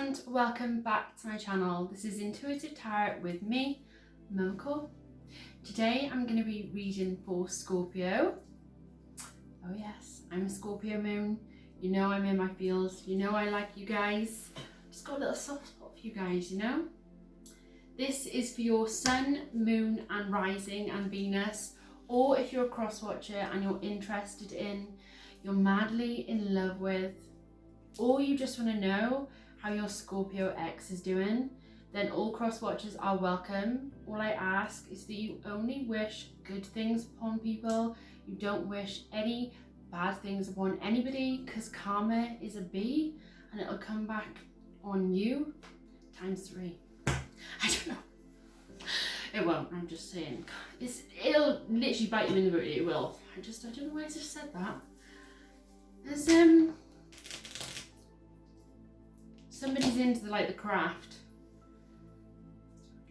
and welcome back to my channel. This is Intuitive Tarot with me, Momma Core. Today I'm going to be reading for Scorpio. Oh yes, I'm a Scorpio moon. You know I'm in my feels. You know I like you guys. Just got a little soft spot for you guys, you know. This is for your sun, moon and rising and Venus, or if you're a cross watcher and you're interested in, you're madly in love with, or you just want to know how your Scorpio ex is doing, then all cross watchers are welcome. All I ask is that you only wish good things upon people. You don't wish any bad things upon anybody, because karma is a bee and it'll come back on you times 3. I don't know. It won't, I'm just saying. It'll literally bite you in the boot, it will. I don't know why I just said that. There's somebody's into the craft.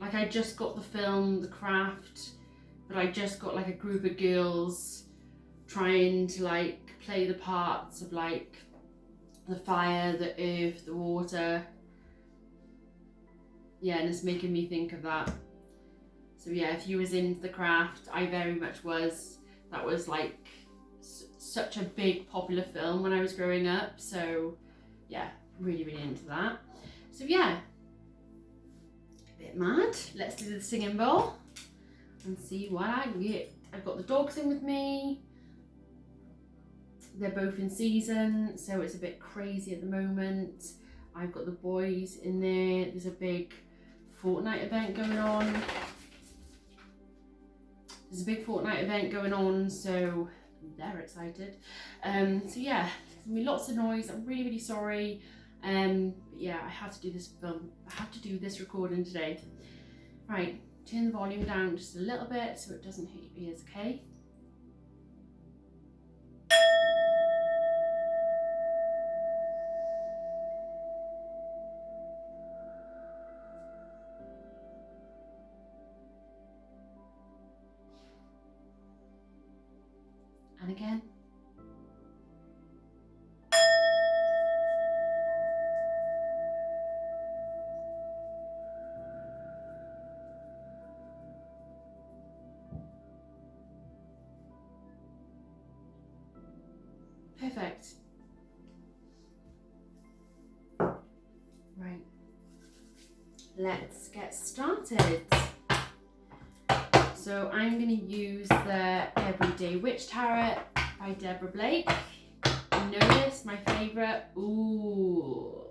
Like I just got the film The Craft, but I just got a group of girls trying to play the parts of the fire, the earth, the water. Yeah, and it's making me think of that. So yeah, if you was into The Craft, I very much was. That was such a big popular film when I was growing up. So yeah, really into that. So yeah, a bit mad. Let's do the singing bowl and see what I get. I've got the dogs in with me. They're both in season, so it's a bit crazy at the moment. I've got the boys in there. There's a big Fortnite event going on. So they're excited. So yeah, there's gonna be lots of noise. I'm really sorry. But yeah, I had to do this film. I have to do this recording today. Right, turn the volume down just a little bit so it doesn't hit your ears, okay? And again. Perfect. Right, let's get started. So I'm going to use the Everyday Witch Tarot by Deborah Blake. You know this, my favourite. Ooh,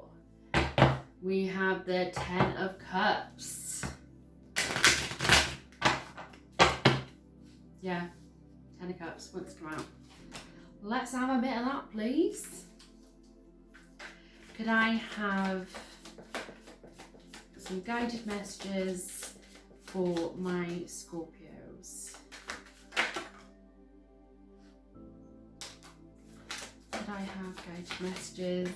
we have the 10 of Cups. Yeah, 10 of Cups wants to come out. Let's have a bit of that, please. Could I have some guided messages for my Scorpios? Could I have guided messages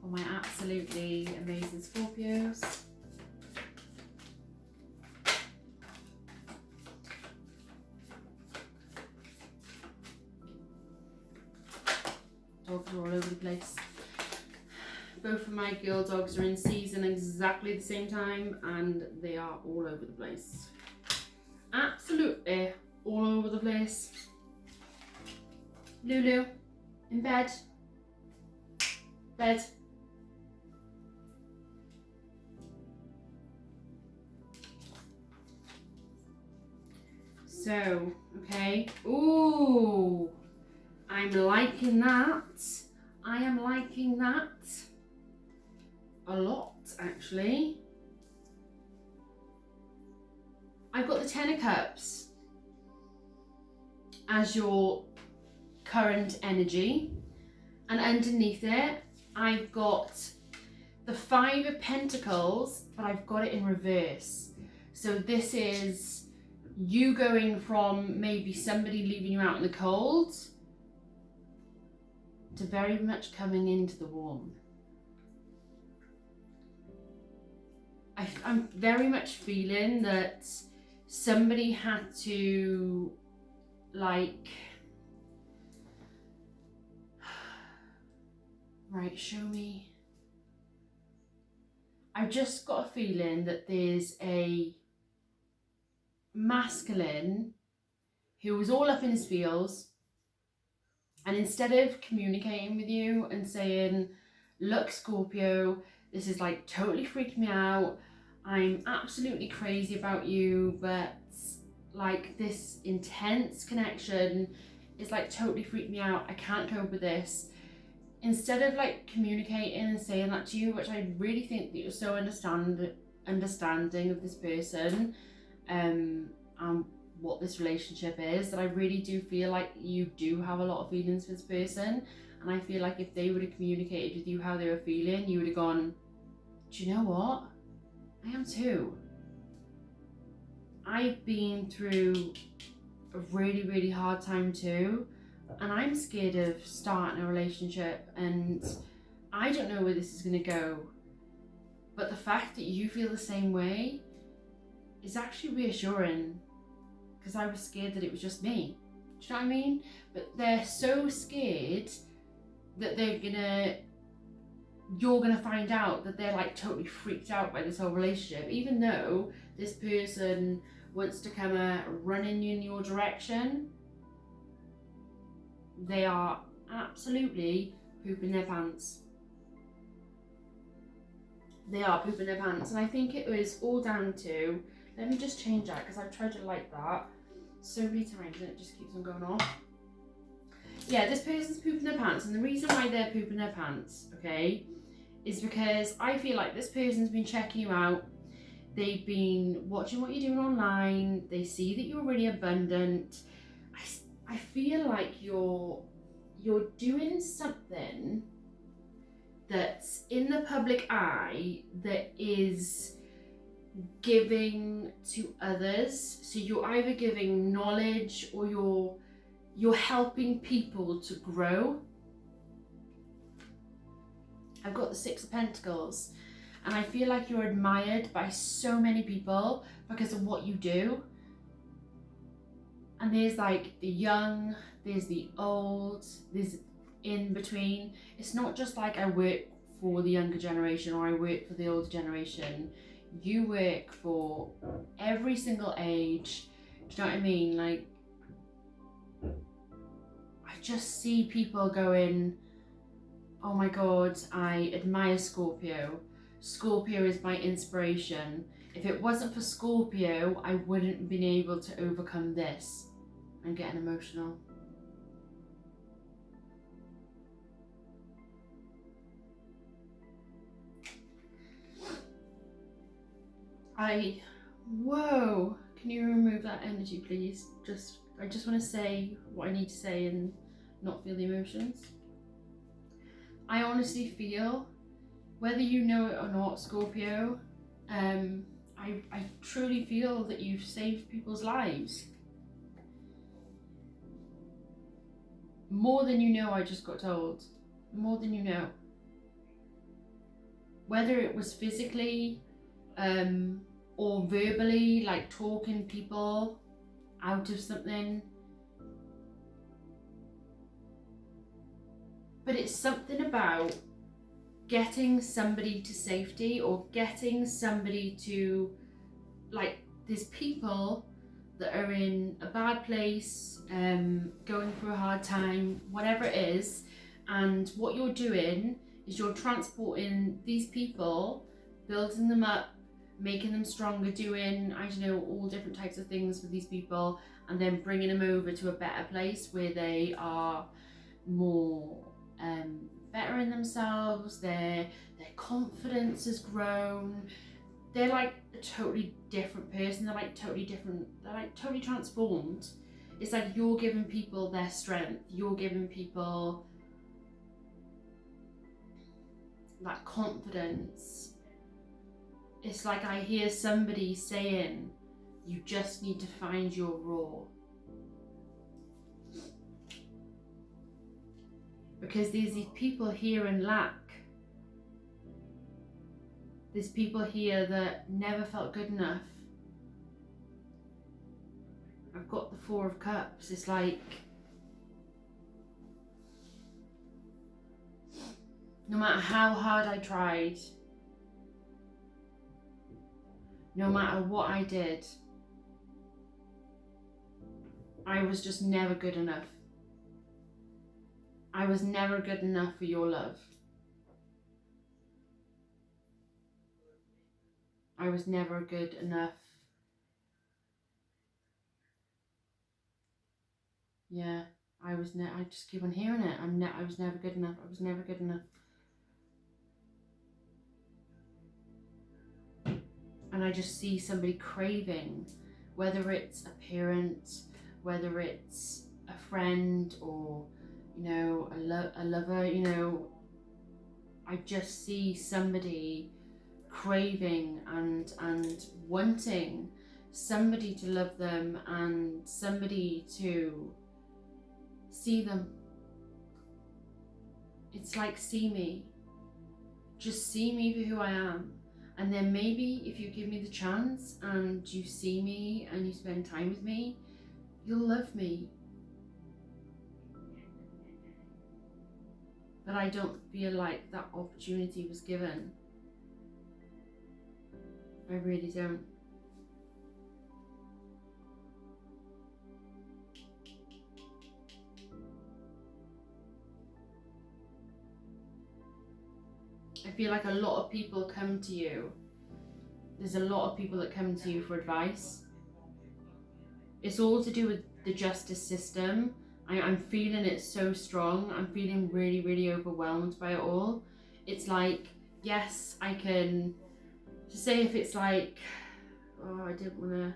for my absolutely amazing Scorpios? Dogs are all over the place. Both of my girl dogs are in season exactly the same time and they are all over the place. Absolutely all over the place. Lulu, in bed. Bed. So, okay. Ooh, I'm liking that. I am liking that a lot, actually. I've got the 10 of Cups as your current energy, and underneath it I've got the 5 of Pentacles, but I've got it in reverse. So this is you going from maybe somebody leaving you out in the cold to very much coming into the warm. I'm very much feeling that somebody had to right, show me I've just got a feeling that there's a masculine who was all up in his feels, and instead of communicating with you and saying, look, Scorpio, this is like totally freaked me out, I'm absolutely crazy about you, but like this intense connection is like totally freaked me out, I can't cope with this. Instead of like communicating and saying that to you, which I really think that you're so understanding of this person and what this relationship is, that I really do feel like you do have a lot of feelings for this person. And I feel like if they would have communicated with you how they were feeling, you would have gone, do you know what? I am too. I've been through a really, really hard time too. And I'm scared of starting a relationship, and I don't know where this is going to go. But the fact that you feel the same way is actually reassuring, because I was scared that it was just me. Do you know what I mean? But they're so scared that you're gonna find out that they're like totally freaked out by this whole relationship, even though this person wants to come running in your direction. They are absolutely pooping their pants. They are pooping their pants, and I think it was all down to, let me just change that because I've tried to light that so many times and it just keeps on going off. Yeah, this person's pooping their pants, and the reason why they're pooping their pants, okay, is because I feel like this person's been checking you out. They've been watching what you're doing online. They see that you're really abundant. I feel like you're doing something that's in the public eye that is giving to others. So you're either giving knowledge or you're helping people to grow. I've got the Six of Pentacles, and I feel like you're admired by so many people because of what you do. And there's like the young, there's the old, there's in between. It's not just like I work for the younger generation or I work for the older generation. You work for every single age. Do you know what I mean? Like, I just see people going, oh my God, I admire Scorpio. Scorpio is my inspiration. If it wasn't for Scorpio, I wouldn't have been able to overcome this. I'm getting emotional. Whoa, can you remove that energy, please? I just want to say what I need to say and not feel the emotions. I honestly feel, whether you know it or not, Scorpio, I truly feel that you've saved people's lives. More than you know, I just got told. More than you know. Whether it was physically or verbally, like talking people out of something. But it's something about getting somebody to safety, or getting somebody to, like, there's people that are in a bad place, going through a hard time, whatever it is, and what you're doing is you're transporting these people, building them up, making them stronger, doing, I don't know, all different types of things with these people, and then bringing them over to a better place where they are more better in themselves, their confidence has grown, they're like a totally different person, they're like totally transformed. It's like you're giving people their strength, you're giving people that confidence. It's like I hear somebody saying, you just need to find your raw. Because there's these people here in lack. There's people here that never felt good enough. I've got the Four of Cups. It's like, no matter how hard I tried, no matter what I did, I was just never good enough. I was never good enough for your love. I was never good enough. Yeah, I just keep on hearing it. I was never good enough. I was never good enough. And I just see somebody craving, whether it's a parent, whether it's a friend, or, you know, a lover, you know, I just see somebody craving and wanting somebody to love them and somebody to see them. It's like, see me. Just see me for who I am. And then maybe if you give me the chance and you see me and you spend time with me, you'll love me. But I don't feel like that opportunity was given. I really don't. I feel like a lot of people come to you. There's a lot of people that come to you for advice. It's all to do with the justice system. I'm feeling it so strong. I'm feeling really, really overwhelmed by it all. It's like, yes, I can, to say if it's like, oh, I didn't want to,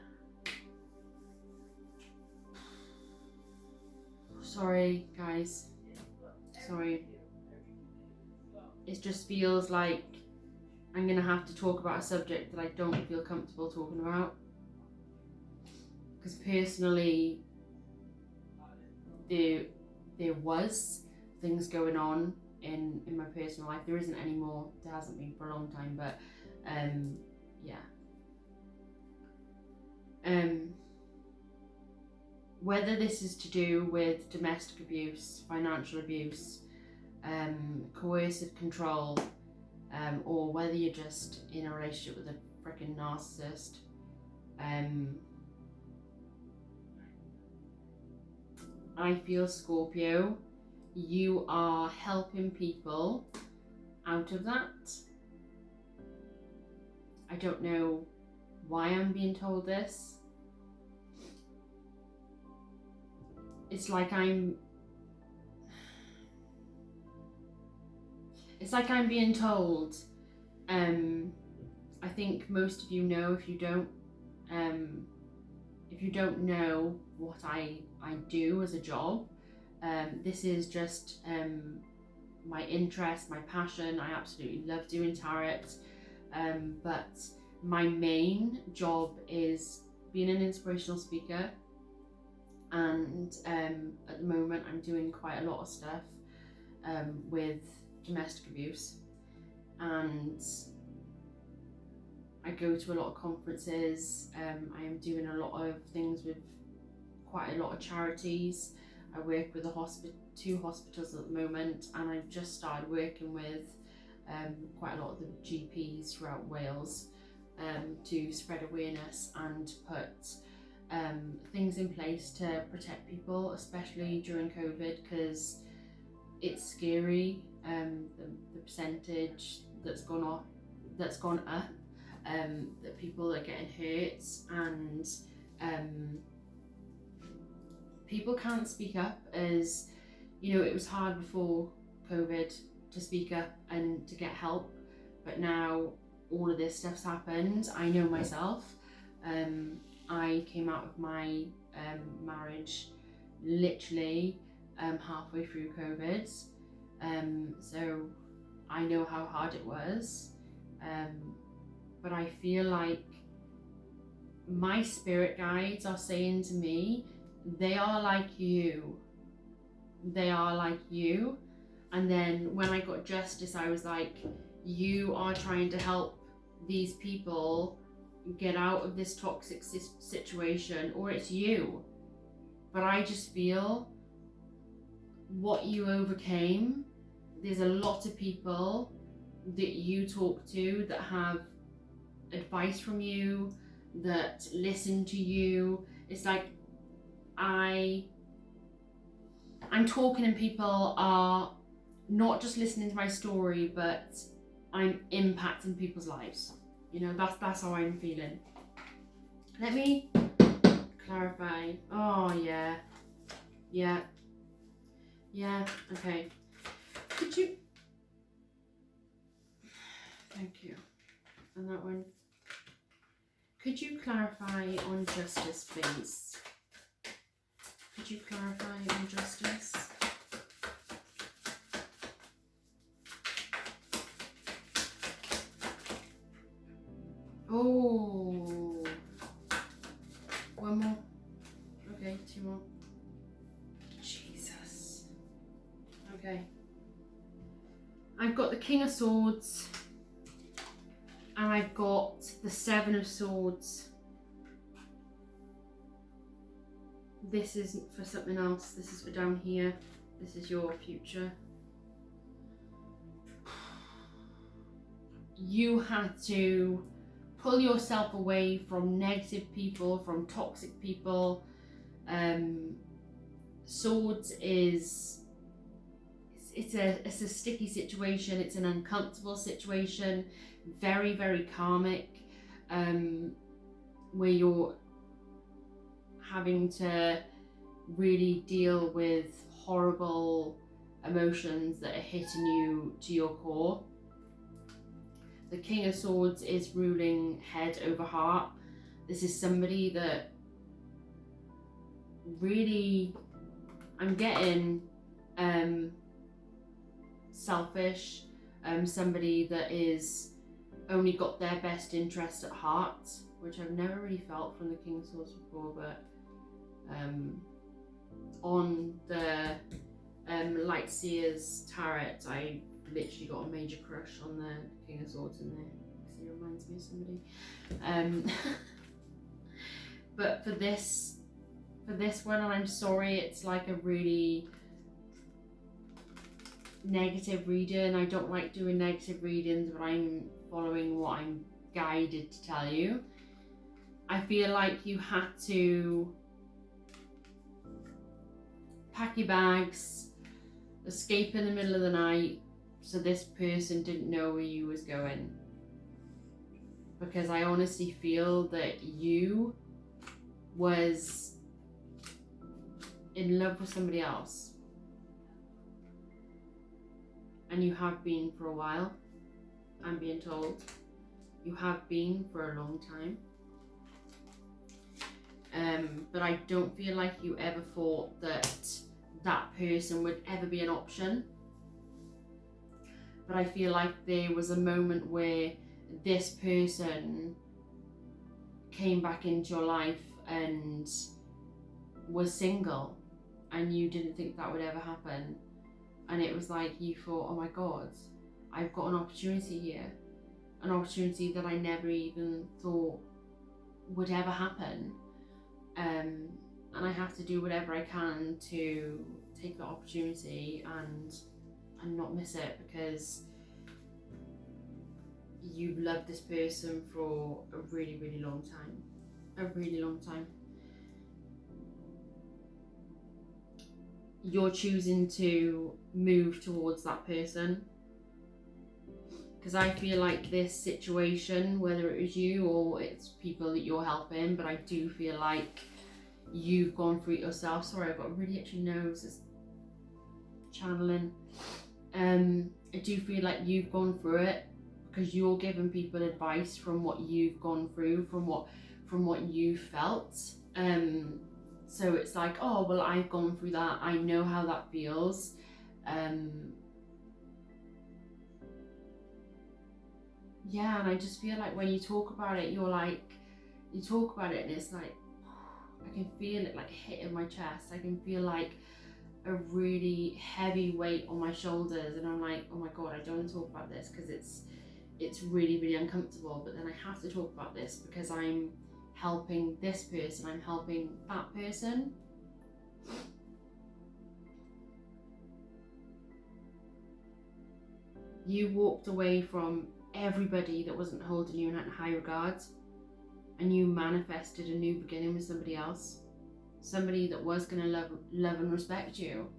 sorry guys, sorry. It just feels like I'm going to have to talk about a subject that I don't feel comfortable talking about. Because personally, there was things going on in my personal life. There isn't anymore. There hasn't been for a long time, but yeah. Whether this is to do with domestic abuse, financial abuse, coercive control, or whether you're just in a relationship with a freaking narcissist, I feel, Scorpio, you are helping people out of that. I don't know why I'm being told this. It's like I'm being told, I think most of you know, if you don't know what I do as a job, this is just my interest, my passion. I absolutely love doing tarot, but my main job is being an inspirational speaker, and at the moment I'm doing quite a lot of stuff with domestic abuse, and I go to a lot of conferences. I am doing a lot of things with quite a lot of charities. I work with two hospitals at the moment, and I've just started working with quite a lot of the GPs throughout Wales to spread awareness and put things in place to protect people, especially during COVID, because it's scary, the percentage that's gone up, that people are getting hurt, and people can't speak up. As you know, it was hard before COVID to speak up and to get help, but now all of this stuff's happened. I know myself, I came out of my marriage literally halfway through COVID, so I know how hard it was, but I feel like my spirit guides are saying to me, they are like you, and then when I got justice, I was like, you are trying to help these people get out of this toxic situation, or it's you. But I just feel what you overcame, there's a lot of people that you talk to that have advice from you, that listen to you. It's like I'm talking and people are not just listening to my story, but I'm impacting people's lives. You know, that's how I'm feeling. Let me clarify. Oh yeah. Okay. Could you? Thank you. And that one. Could you clarify on justice, please? Could you clarify on justice? Oh, one more. Okay, two more. Jesus. Okay. I've got the King of Swords. And I've got the Seven of Swords. This isn't for something else. This is for down here. This is your future. You had to pull yourself away from negative people, from toxic people. Swords is it's a sticky situation. It's an uncomfortable situation. Very, very karmic, where you're having to really deal with horrible emotions that are hitting you to your core. The King of Swords is ruling head over heart. This is somebody that really, I'm getting selfish, somebody that is only got their best interest at heart, which I've never really felt from the King of Swords before, but on the Lightseer's Tarot, I literally got a major crush on the King of Swords in there, because he reminds me of somebody. But for this one, and I'm sorry, it's like a really negative reading. I don't like doing negative readings, but I'm following what I'm guided to tell you. I feel like you had to pack your bags, escape in the middle of the night, so this person didn't know where you was going. Because I honestly feel that you was in love with somebody else. And you have been for a while, I'm being told. You have been for a long time. But I don't feel like you ever thought that that person would ever be an option. But I feel like there was a moment where this person came back into your life and was single, and you didn't think that would ever happen. And it was like you thought, oh my God, I've got an opportunity here. An opportunity that I never even thought would ever happen. And I have to do whatever I can to take that opportunity and not miss it, because you've loved this person for a really, really long time. A really long time. You're choosing to move towards that person. Because I feel like this situation, whether it was you or it's people that you're helping, but I do feel like you've gone through it yourself. Sorry, I've got a really itchy nose, it's channeling. I do feel like you've gone through it because you're giving people advice from what you've gone through, from what you felt. So it's like, oh, well, I've gone through that. I know how that feels. Yeah, and I just feel like when you talk about it, you talk about it and it's like, I can feel it like hitting my chest. I can feel like a really heavy weight on my shoulders, and I'm like, oh my God, I don't want to talk about this because it's really, really uncomfortable. But then I have to talk about this because I'm helping this person, I'm helping that person. You walked away from everybody that wasn't holding you in high regard, and you manifested a new beginning with somebody else, somebody that was going to love and respect you.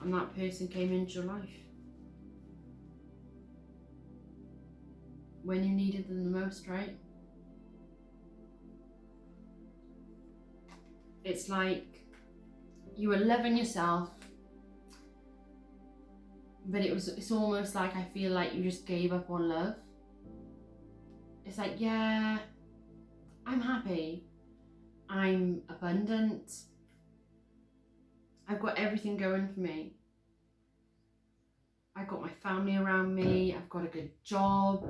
And that person came into your life when you needed them the most, right? It's like you were loving yourself, but it's almost like I feel like you just gave up on love. It's like, yeah, I'm happy, I'm abundant, I've got everything going for me. I've got my family around me, I've got a good job,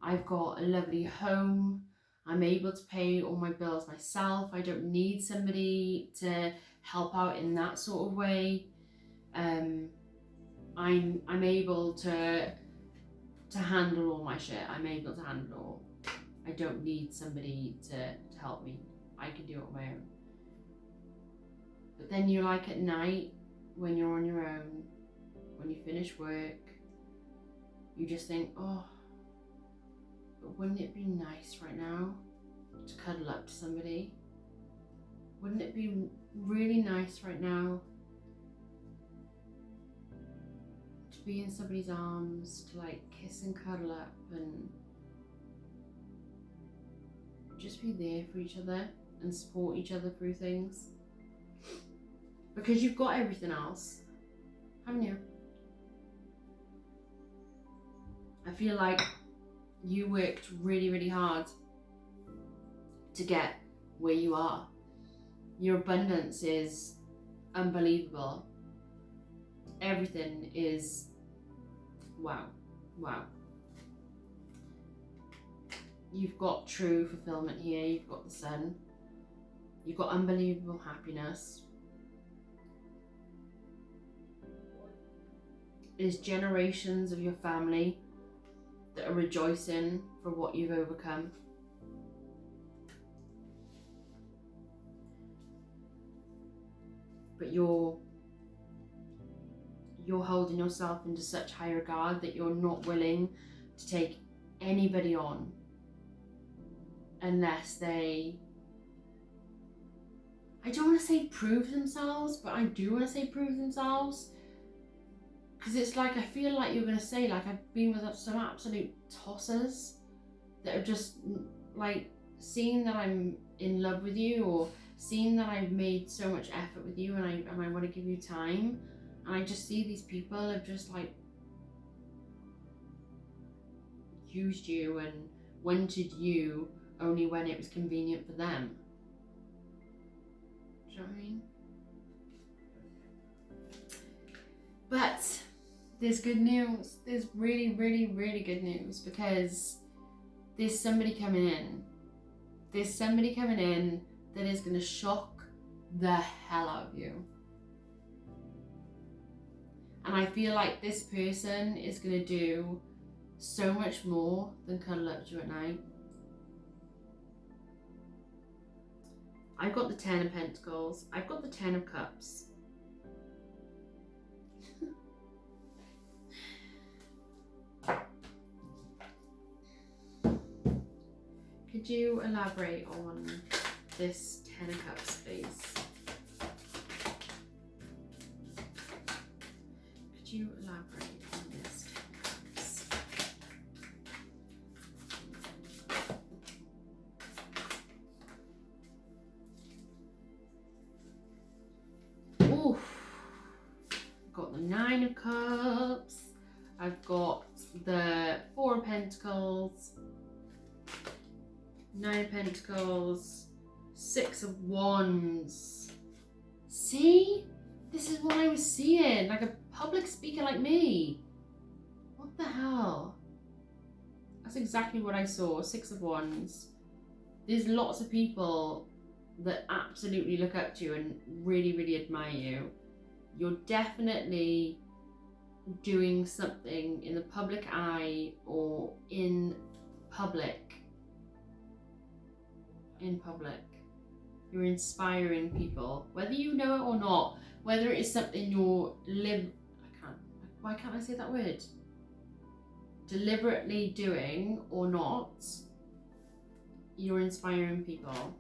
I've got a lovely home, I'm able to pay all my bills myself, I don't need somebody to help out in that sort of way. I'm able to handle all my shit, I'm able to handle it all. I don't need somebody to help me, I can do it on my own. But then you're like at night, when you're on your own, when you finish work, you just think, oh, but wouldn't it be nice right now to cuddle up to somebody? Wouldn't it be really nice right now to be in somebody's arms, to like kiss and cuddle up and just be there for each other and support each other through things? Because you've got everything else, haven't you? I feel like you worked really, really hard to get where you are. Your abundance is unbelievable. Everything is wow, wow. You've got true fulfillment here, you've got the sun, you've got unbelievable happiness. There's generations of your family that are rejoicing for what you've overcome. But you're holding yourself into such high regard that you're not willing to take anybody on unless they, I don't want to say prove themselves, but I do want to say prove themselves. Because it's like, I feel like you're going to say, like, I've been with some absolute tossers that are just, like, seeing that I'm in love with you, or seeing that I've made so much effort with you and I want to give you time. And I just see these people have just, like, used you and wanted you only when it was convenient for them. Do you know what I mean? But there's good news. There's really, really, really good news, because there's somebody coming in. There's somebody coming in that is going to shock the hell out of you. And I feel like this person is going to do so much more than cuddle up to you at night. I've got the 10 of Pentacles. I've got the 10 of Cups. Could you elaborate on this 10 of Cups, please? Could you elaborate on this 10 of Cups? Oof. I've got the 9 of Cups. I've got the 4 of Pentacles. 9 of Pentacles, 6 of Wands. See? This is what I was seeing, like a public speaker like me. What the hell? That's exactly what I saw, 6 of Wands. There's lots of people that absolutely look up to you and really, really admire you. You're definitely doing something in the public eye or in public. You're inspiring people, whether you know it or not, whether it is something you're why can't I say that word? Deliberately doing or not, you're inspiring people.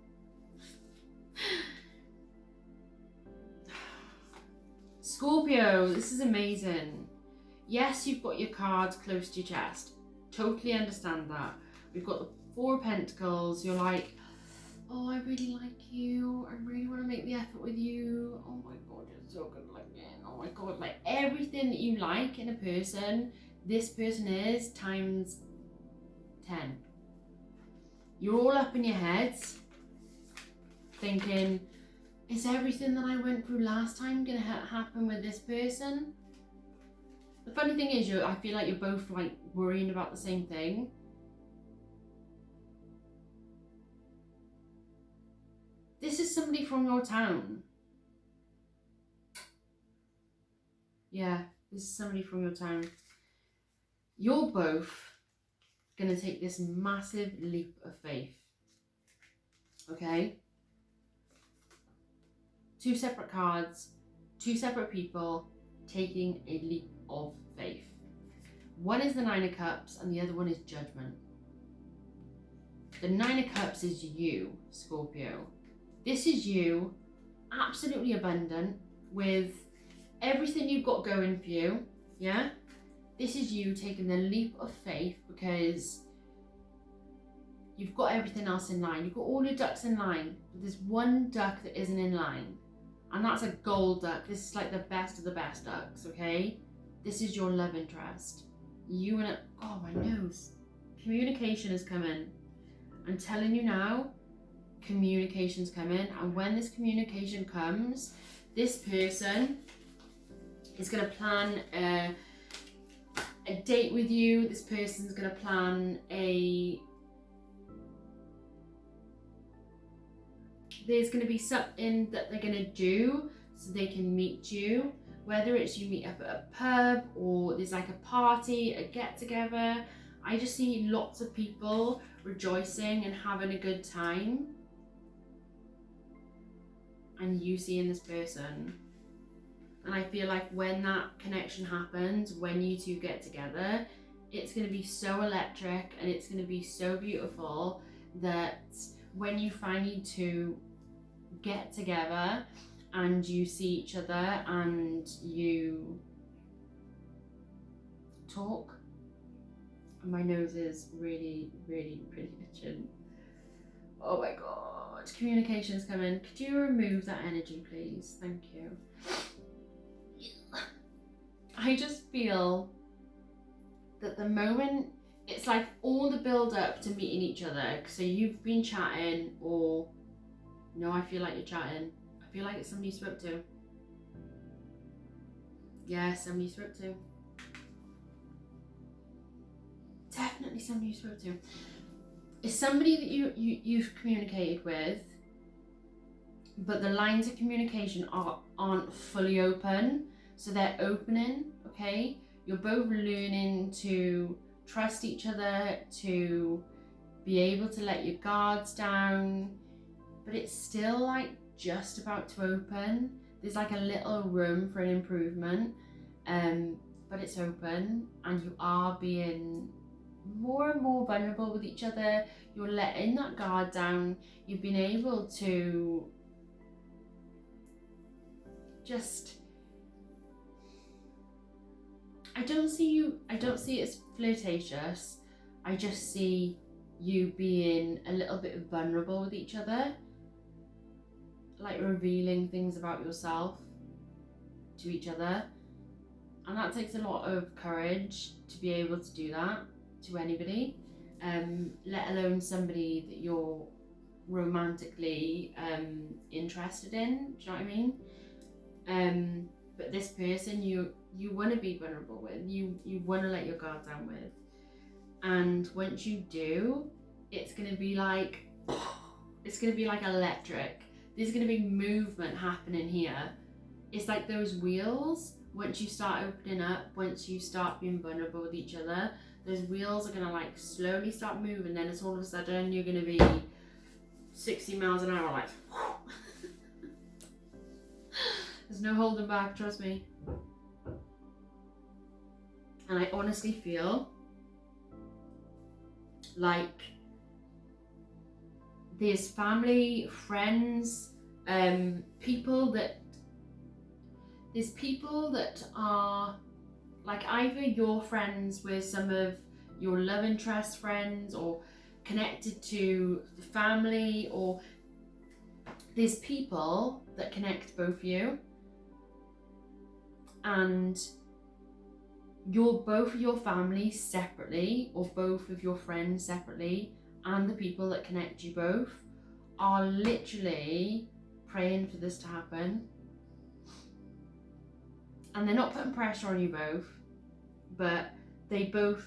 Scorpio, this is amazing. Yes, you've got your cards close to your chest. Totally understand that. We've got the Four of Pentacles. You're like, oh, I really like you. I really want to make the effort with you. Oh my God, you're so good looking. Oh my God, like everything that you like in a person, this person is times 10. You're all up in your heads thinking, is everything that I went through last time gonna happen with this person? The funny thing is, I feel like you're both like worrying about the same thing. This is somebody from your town. Yeah, this is somebody from your town. You're both gonna take this massive leap of faith. Okay? Two separate cards, two separate people taking a leap of faith. One is the Nine of Cups and the other one is Judgment. The Nine of Cups is you, Scorpio. This is you, absolutely abundant with everything you've got going for you, yeah? This is you taking the leap of faith because you've got everything else in line. You've got all your ducks in line, but there's one duck that isn't in line. And that's a gold duck. This is like the best of the best ducks, okay? This is your love interest. You and it, oh my nose. Communication is coming. I'm telling you now, communication's coming. And when this communication comes, this person is gonna plan a date with you. This person's gonna plan there's going to be something that they're going to do so they can meet you, whether it's you meet up at a pub or there's like a party, a get together. I just see lots of people rejoicing and having a good time, and you seeing this person. And I feel like when that connection happens, when you two get together, it's going to be so electric and it's going to be so beautiful that when you finally two get together and you see each other and you talk, and my nose is really itching. Oh my God, communication's coming. Could you remove that energy, please? Thank you. I just feel that the moment, it's like all the build up to meeting each other. So you've been chatting, or no, I feel like you're chatting. I feel like it's somebody you spoke to. Yeah, somebody you spoke to. Definitely somebody you spoke to. It's somebody that you've communicated with, but the lines of communication aren't fully open. So they're opening, okay? You're both learning to trust each other, to be able to let your guards down, but it's still like just about to open. There's like a little room for an improvement, but it's open, and you are being more and more vulnerable with each other. You're letting that guard down. You've been able to just, I don't see it as flirtatious. I just see you being a little bit vulnerable with each other, like revealing things about yourself to each other. And that takes a lot of courage to be able to do that to anybody, let alone somebody that you're romantically interested in. Do you know what I mean? But this person you want to be vulnerable with, you want to let your guard down with, and once you do, it's going to be like electric. There's going to be movement happening here. It's like those wheels. Once you start opening up, once you start being vulnerable with each other, those wheels are going to like slowly start moving. Then it's all of a sudden you're going to be 60 miles an hour, like there's no holding back, trust me. And I honestly feel like there's family, friends, people that are like either you're friends with some of your love interest friends or connected to the family, or there's people that connect both of you, and both of your family separately or both of your friends separately and the people that connect you both are literally praying for this to happen. And they're not putting pressure on you both, but they both,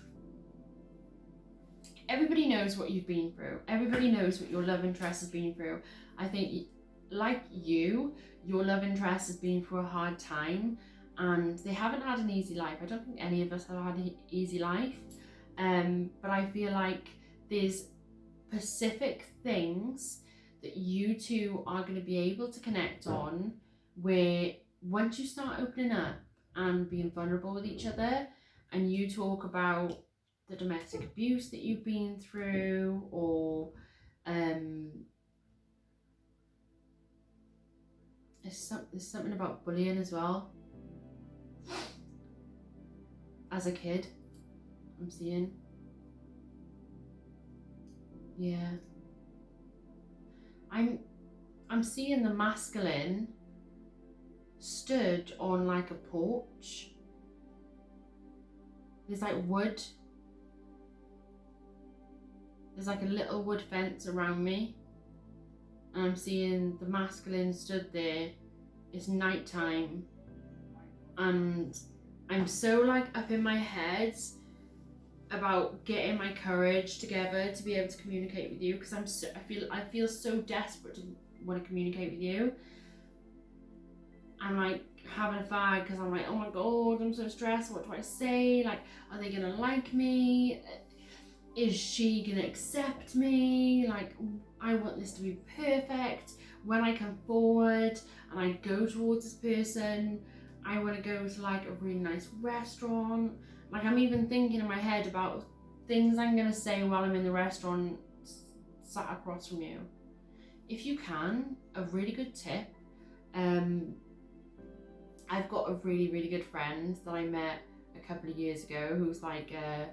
everybody knows what you've been through. Everybody knows what your love interest has been through. I think like you, your love interest has been through a hard time and they haven't had an easy life. I don't think any of us have had an easy life. But I feel like there's specific things that you two are going to be able to connect on, where once you start opening up and being vulnerable with each other and you talk about the domestic abuse that you've been through, or there's something about bullying as well as a kid, I'm seeing. Yeah, I'm seeing the masculine stood on like a porch. There's like wood. There's like a little wood fence around me. And I'm seeing the masculine stood there. It's nighttime. And I'm so like up in my head about getting my courage together to be able to communicate with you, because I feel so desperate to want to communicate with you. I'm like having a fag because I'm like, oh my god, I'm so stressed. What do I say? Like, are they gonna like me? Is she gonna accept me? Like, I want this to be perfect. When I come forward and I go towards this person, I want to go to like a really nice restaurant. Like, I'm even thinking in my head about things I'm gonna say while I'm in the restaurant sat across from you. If you can, a really good tip, I've got a really, really good friend that I met a couple of years ago who's like a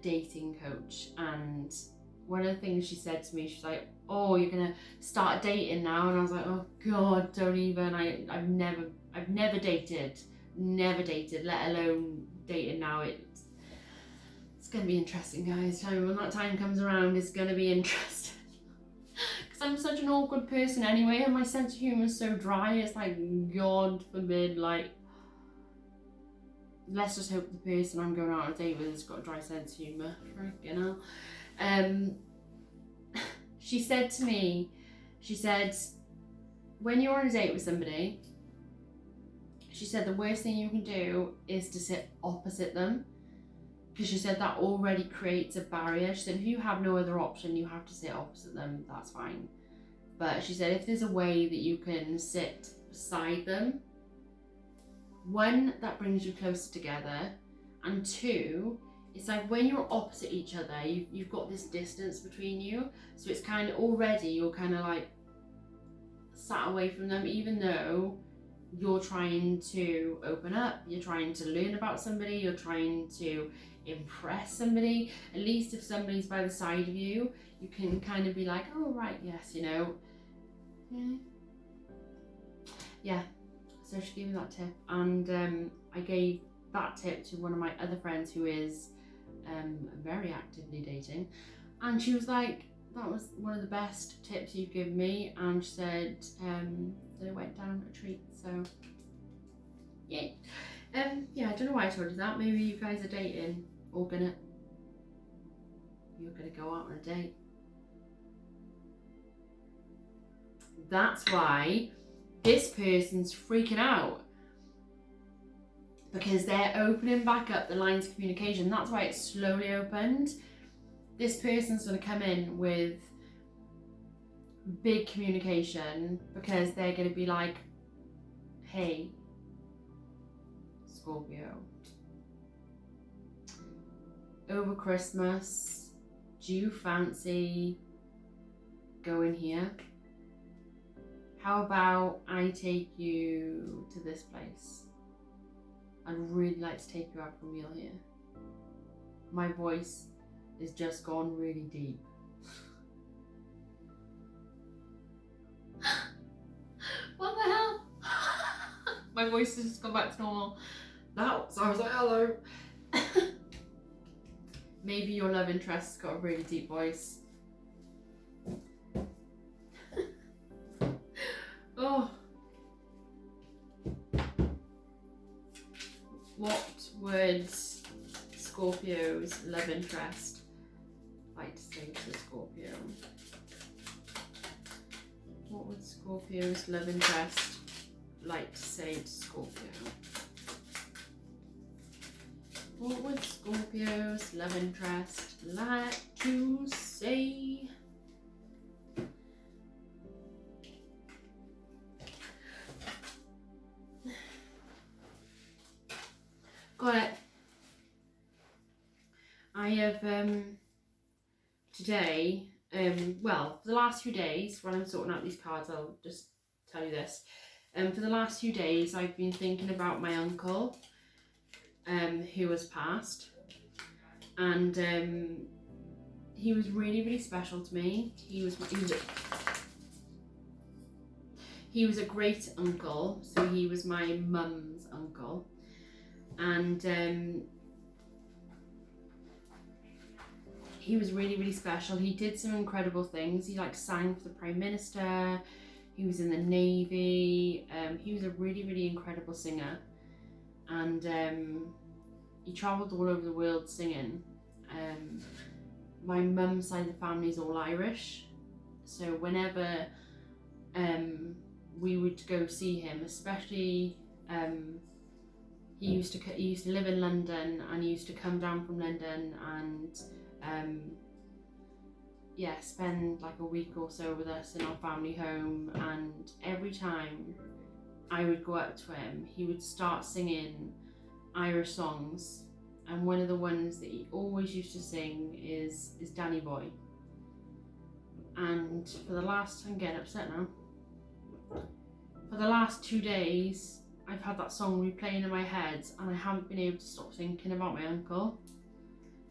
dating coach, and one of the things she said to me, she's like, oh, you're gonna start dating now? And I was like, oh god, don't even. I've never dated, let alone dating now. It's gonna be interesting, guys. Tell me when that time comes around, it's gonna be interesting. Because I'm such an awkward person anyway, and my sense of humour is so dry. It's like, god forbid, like, let's just hope the person I'm going out on a date with has got a dry sense of humour. Freaking hell. She said to me, she said, when you're on a date with somebody, she said the worst thing you can do is to sit opposite them, because she said that already creates a barrier. She said if you have no other option, you have to sit opposite them, that's fine. But she said if there's a way that you can sit beside them, one, that brings you closer together, and two, it's like when you're opposite each other, you've got this distance between you, so it's kind of already, you're kind of like sat away from them, even though you're trying to open up, you're trying to learn about somebody, you're trying to impress somebody. At least if somebody's by the side of you, you can kind of be like, oh right, yes, you know. Yeah, so she gave me that tip, and I gave that tip to one of my other friends who is very actively dating, and she was like, that was one of the best tips you've given me, and she said that it went down a treat. So yeah, yeah, I don't know why I told you that. Maybe you guys are dating or you're gonna go out on a date. That's why this person's freaking out, because they're opening back up the lines of communication. That's why it's slowly opened. This person's going to come in with big communication, because they're going to be like, hey, Scorpio, over Christmas, do you fancy going here? How about I take you to this place? I'd really like to take you out for a meal here. My voice is just gone really deep. What the hell? My voice has just gone back to normal. That sounds like hello. Maybe your love interest's got a really deep voice. Oh. What would Scorpio's love interest like to say to Scorpio? What would Scorpio's love interest like to say to Scorpio? What would Scorpio's love interest like to say? Got it. I have today, well, for the last few days, when I'm sorting out these cards, I'll just tell you this. For the last few days, I've been thinking about my uncle, who has passed, and he was really, really special to me. He was a great uncle, so he was my mum's uncle, and he was really, really special. He did some incredible things. He like sang for the Prime Minister. He was in the Navy. He was a really, really incredible singer. And he travelled all over the world singing. My mum's side of the family is all Irish. So whenever we would go see him, especially he used to live in London, and he used to come down from London and spend like a week or so with us in our family home. And every time I would go up to him, he would start singing Irish songs, and one of the ones that he always used to sing is Danny Boy. And for the last, I'm getting upset now, for the last 2 days I've had that song replaying in my head, and I haven't been able to stop thinking about my uncle.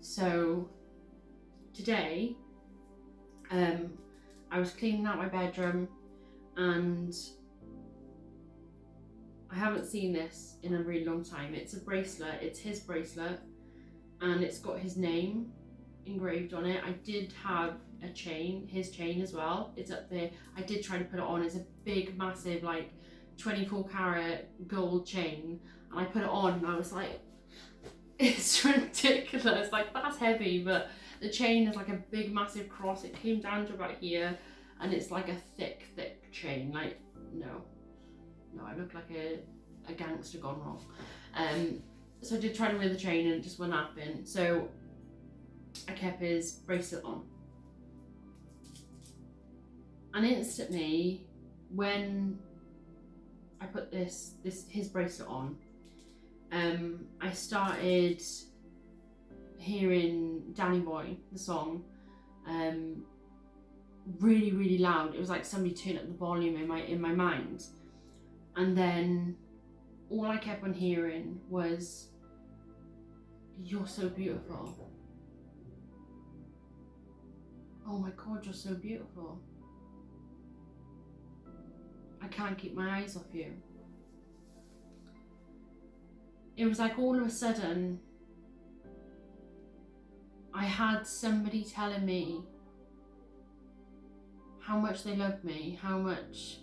So today I was cleaning out my bedroom, and I haven't seen this in a really long time. It's a bracelet, it's his bracelet, and it's got his name engraved on it. I did have a chain, his chain as well. It's up there. I did try to put it on. It's a big, massive, like 24 karat gold chain, and I put it on and I was like, it's ridiculous, like that's heavy, but the chain is like a big, massive cross. It came down to about here, and it's like a thick chain. Like, no, I look like a gangster gone wrong. So I did try to wear the chain, and it just went up in. So I kept his bracelet on, and instantly when I put his bracelet on, I started hearing Danny Boy, the song, really, really loud. It was like somebody turned up the volume in my mind, and then all I kept on hearing was, "You're so beautiful. Oh my God, you're so beautiful. I can't keep my eyes off you." It was like all of a sudden I had somebody telling me how much they loved me, how much.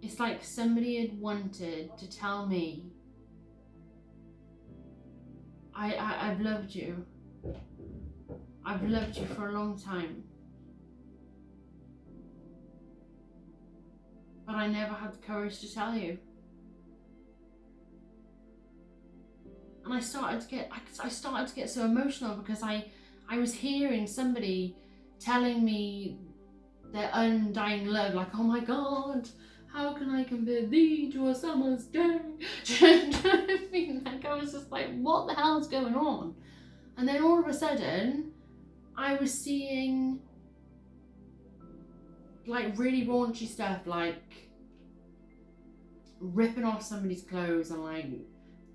It's like somebody had wanted to tell me, I've loved you. I've loved you for a long time. But I never had the courage to tell you. And I started to get so emotional, because I was hearing somebody telling me their undying love, like, "Oh my God, how can I compare thee to a summer's day? Do you know what I mean? Like, I was just like, what the hell is going on? And then all of a sudden, I was seeing like really raunchy stuff, like ripping off somebody's clothes and like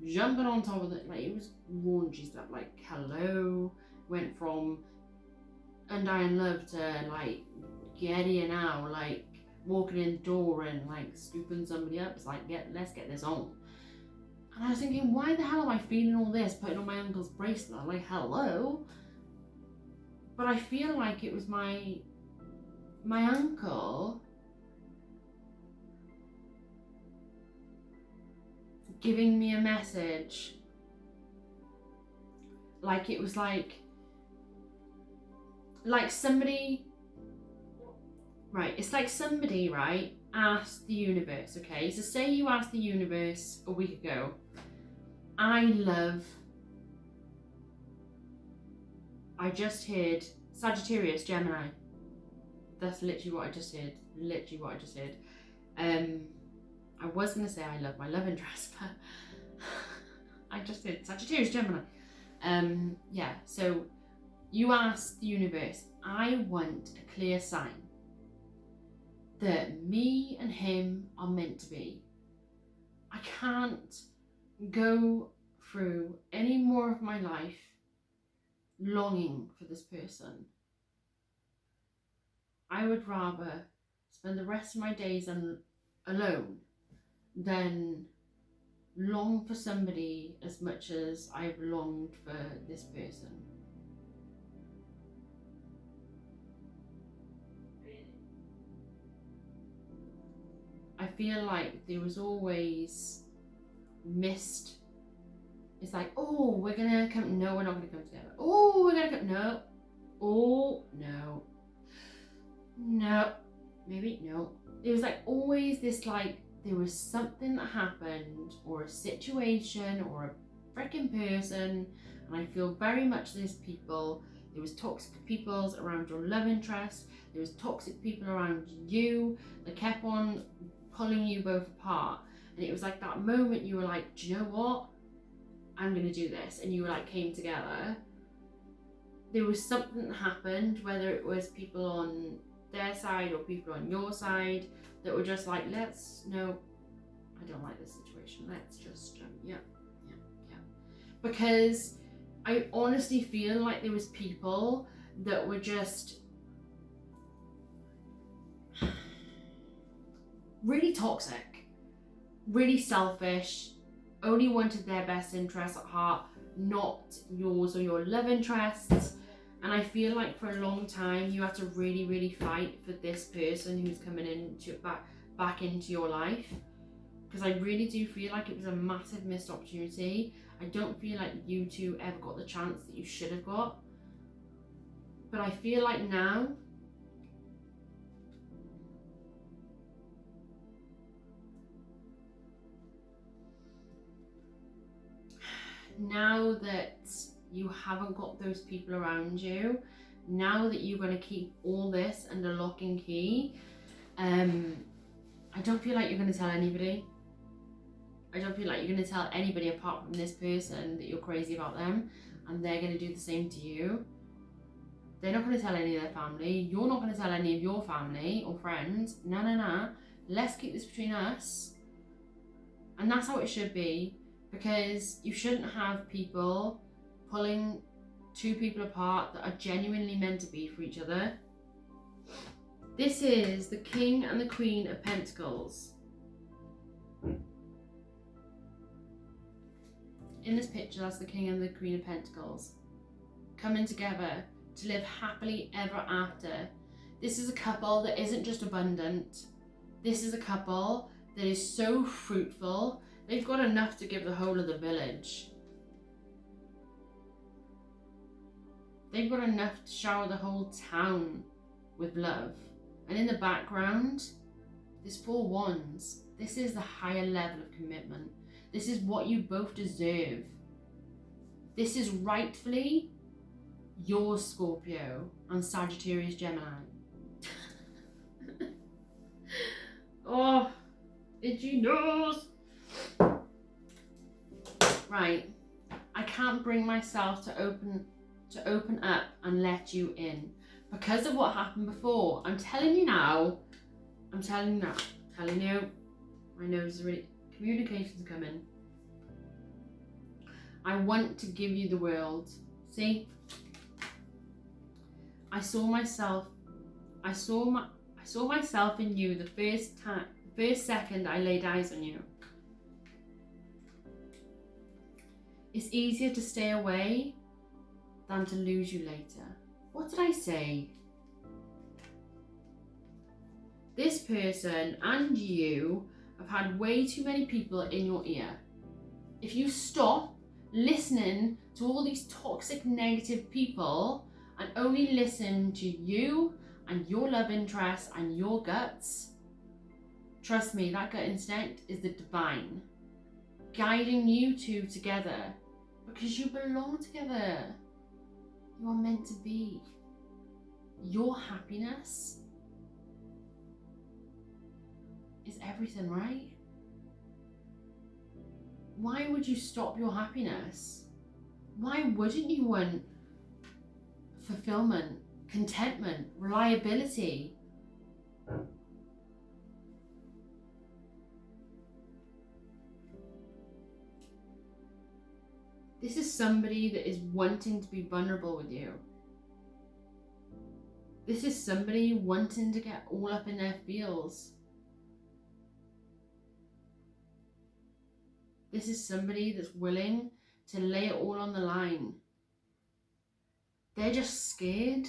jumping on top of it. Like, it was raunchy stuff. Like, hello, went from undying love to like getting out, like walking in the door and like scooping somebody up. It's like, let's get this on. And I was thinking, why the hell am I feeling all this putting on my uncle's bracelet? Like, hello. But I feel like it was my uncle giving me a message. Like, it was like somebody, right, it's like somebody, right, asked the universe, okay? So say you asked the universe a week ago, I just heard Sagittarius, Gemini. That's literally what I just heard. Literally what I just heard. I was going to say I love my love interest, but I just heard Sagittarius, Gemini. Yeah, so you asked the universe, I want a clear sign that me and him are meant to be. I can't go through any more of my life longing for this person. I would rather spend the rest of my days alone than long for somebody as much as I've longed for this person. I feel like there was always missed. It's like, oh, we're gonna come. No, we're not gonna come together. Oh, we're gonna come. No. Oh, no. No. Maybe no. It was like always this, like, there was something that happened, or a situation, or a freaking person, and I feel very much there's people. There was toxic people around your love interest. There was toxic people around you that kept on pulling you both apart. And it was like that moment you were like, do you know what? I'm gonna do this. And you were like, came together. There was something that happened, whether it was people on their side or people on your side, that were just like, no, I don't like this situation. Let's just, yeah. Because I honestly feel like there was people that were just really toxic, really selfish, only wanted their best interests at heart, not yours or your love interests. And I feel like for a long time you had to really, really fight for this person who's coming into back into your life. Because I really do feel like it was a massive missed opportunity. I don't feel like you two ever got the chance that you should have got. But I feel like now, that you haven't got those people around you, now that you're going to keep all this under lock and key, I don't feel like you're going to tell anybody. I don't feel like you're going to tell anybody apart from this person that you're crazy about them, and they're going to do the same to you. They're not going to tell any of their family. You're not going to tell any of your family or friends. No. Let's keep this between us. And that's how it should be, because you shouldn't have people pulling two people apart that are genuinely meant to be for each other. This is the King and the Queen of Pentacles. In this picture, that's the King and the Queen of Pentacles coming together to live happily ever after. This is a couple that isn't just abundant. This is a couple that is so fruitful. They've got enough to give the whole of the village. They've got enough to shower the whole town with love. And in the background, there's 4 wands. This is the higher level of commitment. This is what you both deserve. This is rightfully your Scorpio and Sagittarius Gemini. Oh, Itchy nose. Right. I can't bring myself to open up and let you in because of what happened before. I'm telling you now. My nose is really, communication's coming. I want to give you the world. See? I saw myself in you the first second I laid eyes on you. It's easier to stay away than to lose you later. What did I say? This person and you have had way too many people in your ear. If you stop listening to all these toxic, negative people and only listen to you and your love interest and your guts, trust me, that gut instinct is the divine, guiding you two together because you belong together. You are meant to be. Your happiness is everything, right? Why would you stop your happiness? Why wouldn't you want fulfillment, contentment, reliability? This is somebody that is wanting to be vulnerable with you. This is somebody wanting to get all up in their feels. This is somebody that's willing to lay it all on the line. They're just scared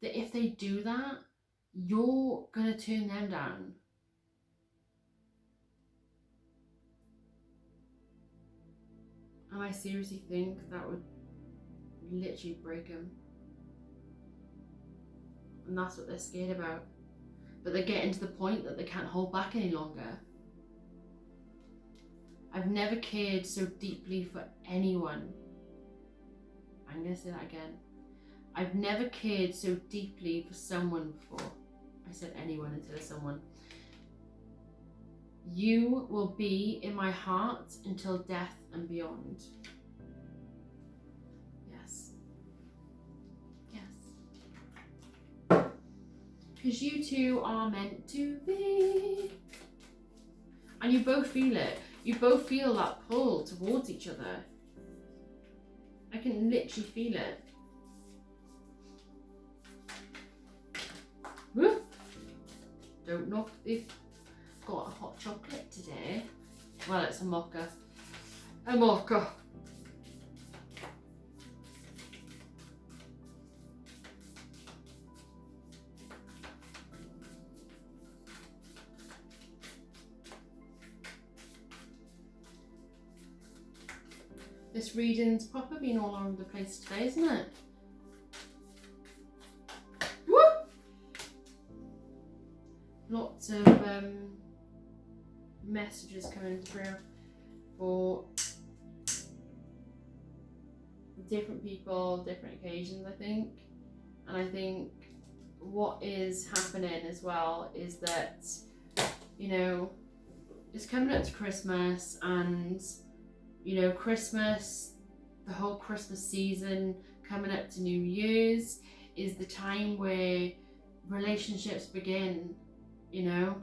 that if they do that, you're going to turn them down. And I seriously think that would literally break them. And that's what they're scared about. But they're getting to the point that they can't hold back any longer. I've never cared so deeply for anyone. I'm going to say that again. I've never cared so deeply for someone before. I said anyone instead of someone. You will be in my heart until death and beyond. Yes. Yes. Because you two are meant to be. And you both feel it. You both feel that pull towards each other. I can literally feel it. Woo! Don't knock this. Got a hot chocolate today. Well, it's a mocha. A mocha. This reading's probably been all over the place today, isn't it? Woo! Lots of messages coming through for different people, different occasions, I think. And I think what is happening as well is that, you know, it's coming up to Christmas, and you know, Christmas, the whole Christmas season coming up to New Year's is the time where relationships begin, you know.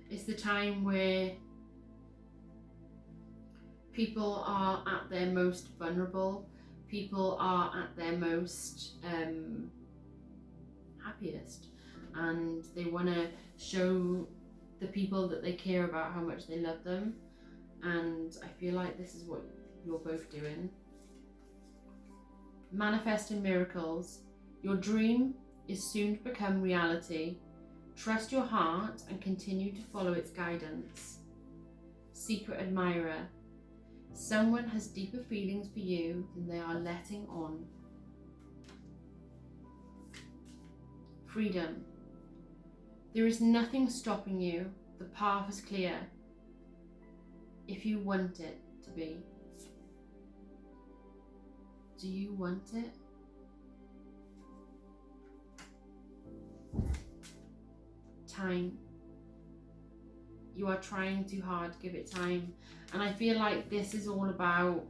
It's the time where people are at their most vulnerable, people are at their most happiest, and they want to show the people that they care about how much they love them. And I feel like this is what you're both doing. Manifesting miracles. Your dream is soon to become reality. Trust your heart and continue to follow its guidance. Secret admirer. Someone has deeper feelings for you than they are letting on. Freedom. There is nothing stopping you. The path is clear. If you want it to be. Do you want it? Time. You are trying too hard. Give it time. And I feel like this is all about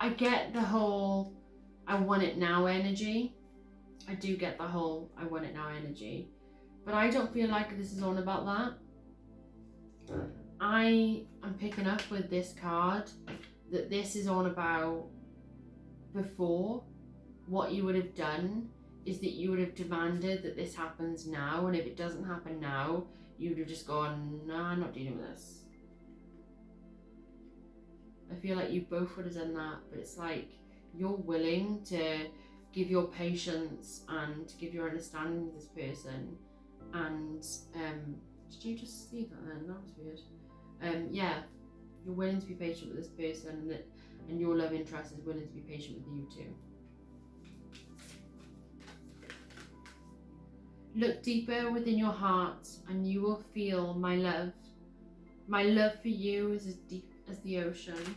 I get the whole I want it now energy. I do get the whole I want it now energy. But I don't feel like this is all about that. I am picking up with this card that this is all about before. What you would have done is that you would have demanded that this happens now, and if it doesn't happen now, you would have just gone, nah, I'm not dealing with this. I feel like you both would have done that, but it's like you're willing to give your patience and to give your understanding to this person. And did you just see that then? That was weird. Yeah, you're willing to be patient with this person, and your love interest is willing to be patient with you too. Look deeper within your heart and you will feel my love. My love for you is as deep as the ocean.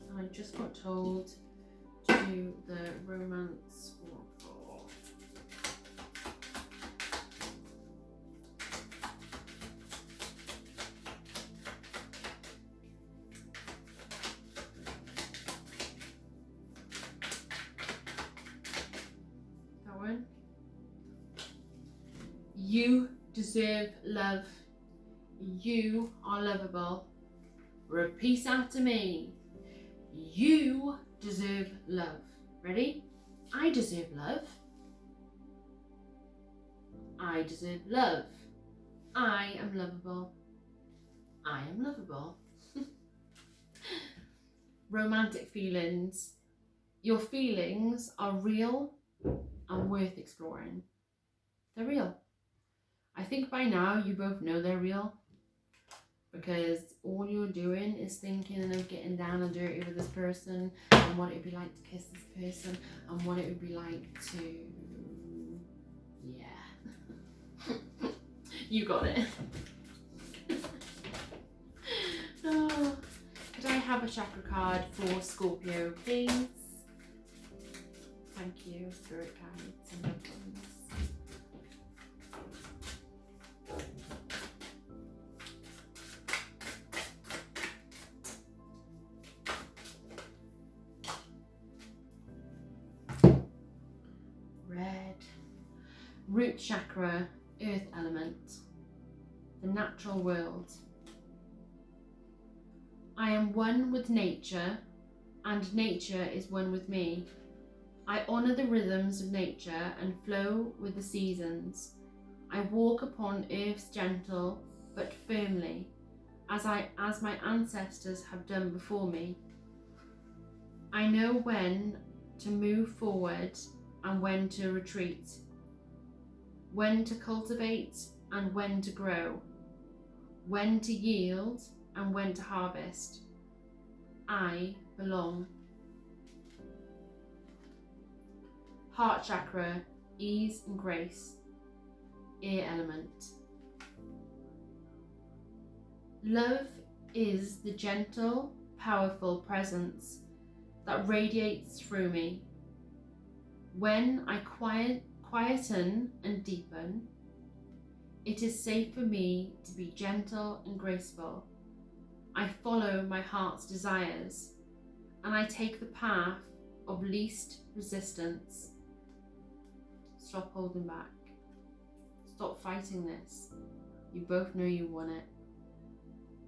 And I just got told to do the romance oracle. That one. You deserve love. You are lovable. Repeat after me. You deserve love. Ready? I deserve love. I deserve love. I am lovable. I am lovable. Romantic feelings. Your feelings are real and worth exploring. They're real. I think by now you both know they're real, because all you're doing is thinking of getting down and dirty with this person and what it would be like to kiss this person and what it would be like to, yeah. You got it. Oh, could I have a chakra card for Scorpio, please? Thank you, spirit guides and loved ones. Root chakra, earth element, the natural world. I am one with nature, and nature is one with me. I honour the rhythms of nature and flow with the seasons. I walk upon earth's gentle but firmly, as my ancestors have done before me. I know when to move forward and when to retreat, when to cultivate and when to grow, when to yield and when to harvest. I belong. Heart chakra, ease and grace, air element. Love is the gentle, powerful presence that radiates through me. When I quieten and deepen, it is safe for me to be gentle and graceful. I follow my heart's desires and I take the path of least resistance. Stop holding back. Stop fighting this. You both know you want it.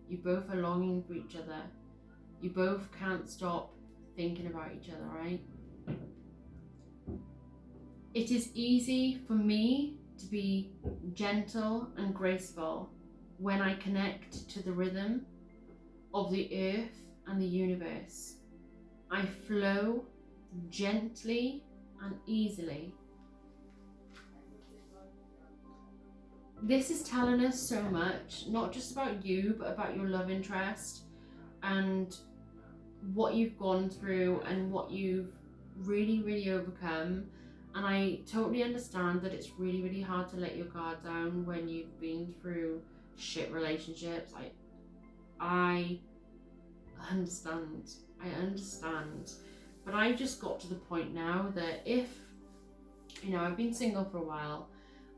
You both are longing for each other. You both can't stop thinking about each other, right? It is easy for me to be gentle and graceful when I connect to the rhythm of the earth and the universe. I flow gently and easily. This is telling us so much, not just about you, but about your love interest and what you've gone through and what you've really, really overcome. And I totally understand that it's really, really hard to let your guard down when you've been through shit relationships. I I understand. But I've just got to the point now that if, you know, I've been single for a while,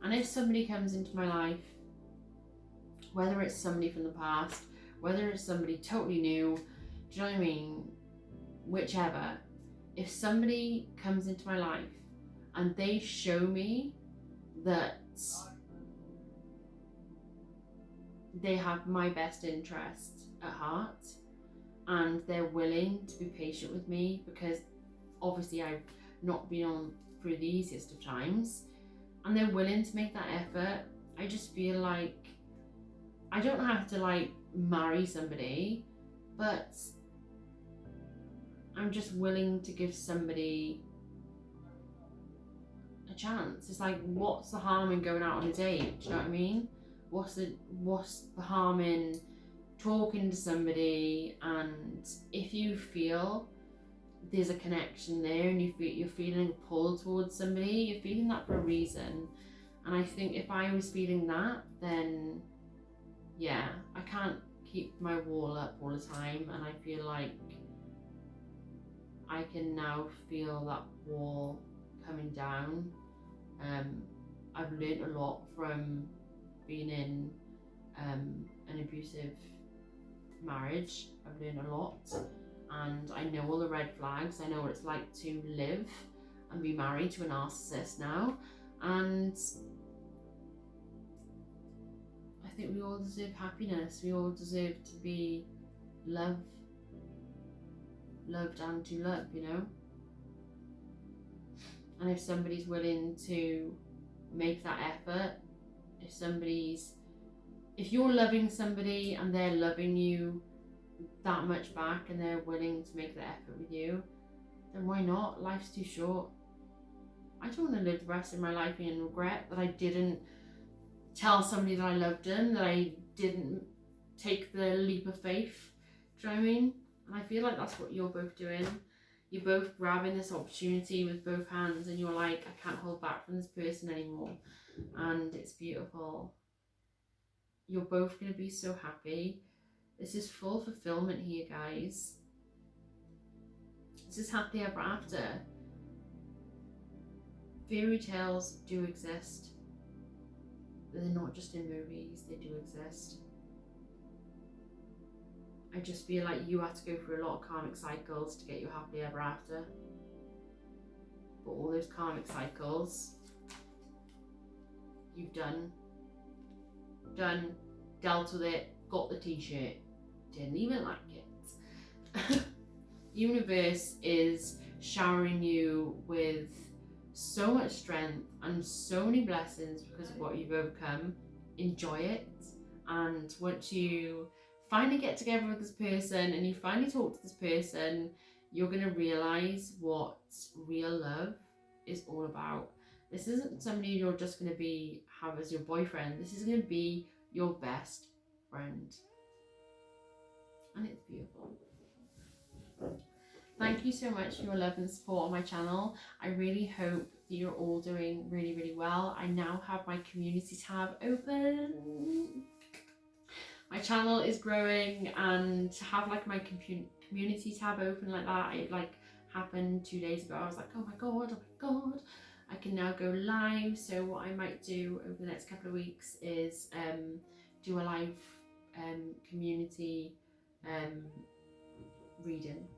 and if somebody comes into my life, whether it's somebody from the past, whether it's somebody totally new, do you know what I mean? Whichever, if somebody comes into my life and they show me that they have my best interest at heart and they're willing to be patient with me, because obviously I've not been on through the easiest of times, and they're willing to make that effort, I just feel like I don't have to like marry somebody, but I'm just willing to give somebody a chance. It's like, what's the harm in going out on a date? Do you know what I mean? What's the harm in talking to somebody, and if you feel there's a connection there and you're feeling a pull towards somebody, you're feeling that for a reason. And I think if I was feeling that, then yeah, I can't keep my wall up all the time, and I feel like I can now feel that wall coming down. I've learned a lot from being in an abusive marriage. I've learned a lot, and I know all the red flags. I know what it's like to live and be married to a narcissist now, and I think we all deserve happiness. We all deserve to be loved and to love, you know. And if somebody's willing to make that effort, if you're loving somebody and they're loving you that much back and they're willing to make the effort with you, then why not? Life's too short. I don't want to live the rest of my life in regret that I didn't tell somebody that I loved them, that I didn't take the leap of faith. Do you know what I mean? And I feel like that's what you're both doing. You're both grabbing this opportunity with both hands, and you're like, I can't hold back from this person anymore. And it's beautiful. You're both going to be so happy. This is full fulfillment here, guys. This is happily ever after. Fairy tales do exist. They're not just in movies, they do exist. I just feel like you have to go through a lot of karmic cycles to get your happily ever after. But all those karmic cycles, you've done, dealt with it, got the t-shirt, didn't even like it. Universe is showering you with so much strength and so many blessings because of what you've overcome. Enjoy it, and once you finally get together with this person and you finally talk to this person, you're going to realize what real love is all about. This isn't somebody you're just going to have as your boyfriend. This is going to be your best friend, and it's beautiful. Thank you so much for your love and support on my channel. I really hope that you're all doing really, really well. I now have my community tab open. My channel is growing, and to have like my community tab open like that, it like happened 2 days ago. I was like, oh my god, I can now go live. So what I might do over the next couple of weeks is do a live community reading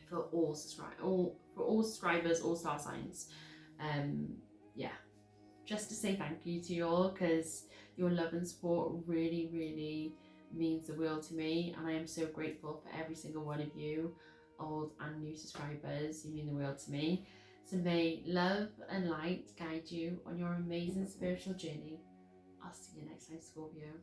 for all subscribers, all star signs. Yeah, just to say thank you to you all, because your love and support really, really means the world to me, and I am so grateful for every single one of you, old and new subscribers. You mean the world to me. So may love and light guide you on your amazing spiritual journey. I'll see you next time, Scorpio.